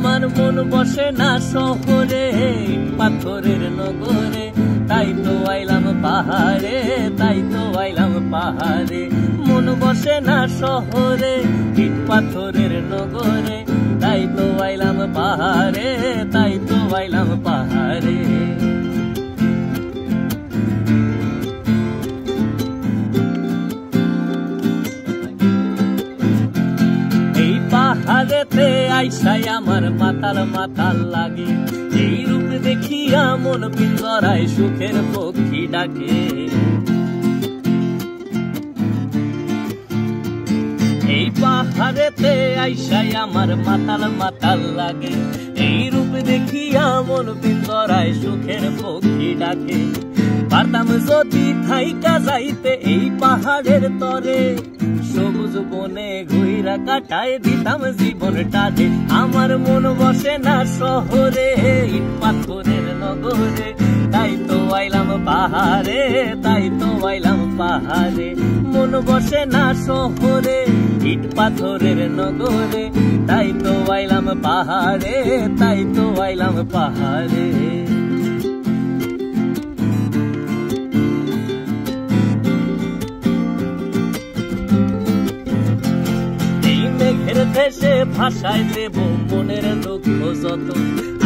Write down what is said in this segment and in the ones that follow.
আমার মন বসে না শহরে, পাথরের নগরে, তাই তো আইলাম পাহাড়ে, তাই তো আইলাম পাহাড়ে। মন বসে না শহরে, ইট পাথরের নগরে, তাই তো আইলাম পাহাড়ে, তাই তো আইলাম পাহাড়ে। এই পাহাড়েতে আইসাই আমার মাতাল মাতাল লাগে, এই রূপ দেখিয়া মন পিঞ্জরায় সুখের পক্ষী ডাকে। এই পাহাড়েতে আইসাই আমার মাতাল মাতাল লাগে, এই রূপ দেখিয়া মন পিঞ্জরায় সুখের পক্ষী ডাকে। পারতাম যদি থাইকা যাইতে এই পাহাড়ের তরে, সবুজ বনে ঘুইরা কাটায় দিতাম জীবনটারে। আমার মন বসে না শহরে, ইট পাথরের নগরে, তাই তো আইলাম পাহাড়ে, তাই তো আইলাম পাহাড়ে। মন বসে না শহরে, ইট পাথরের নগরে, তাই তো আইলাম পাহাড়ে, তাই তো আইলাম পাহাড়ে। মেঘের দেশে ভাষায় দেব মনের দুঃখ যত,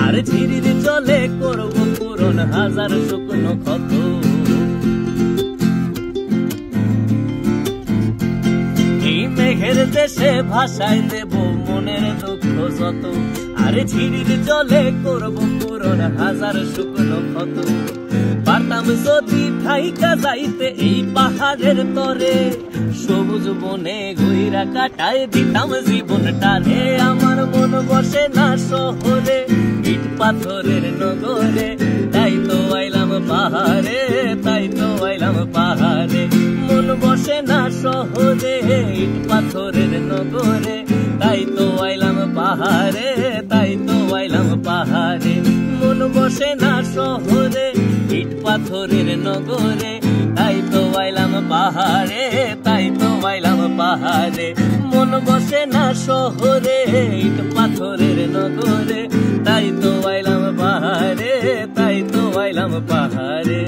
আর ঝিরির জলে করব পূরণ হাজার শুকনো ক্ষত। এই মেঘের দেশে ভাষায় দেব মনের দুঃখ যত, আর ঝিরির জলে করব পূরণ হাজার শুকনো ক্ষত। পারতাম যদি থাইকা যাইতে এই পাহাড়ের তরে, সবুজ বনে ঘুইরা কাটায় দিতাম জীবনটারে। আমার মন বসে না শহরে, ইট পাথরের নগরে, তাই তো আইলাম পাহাড়ে, তাই তো আইলাম পাহাড়ে। মন বসে না শহরে, ইট পাথরের নগরে, তাই তো আইলাম পাহাড়ে, তাই তো আইলাম পাহাড়ে। মন বসে না শহরে, ইট পাথরের নগরে, তাই তো আইলাম পাহাড়ে, তাই তো আইলাম পাহাড়ে। মন বসে না শহরে, ইট পাথরের নগরে, তাই তো আইলাম পাহাড়ে, তাই তো আইলাম পাহাড়ে।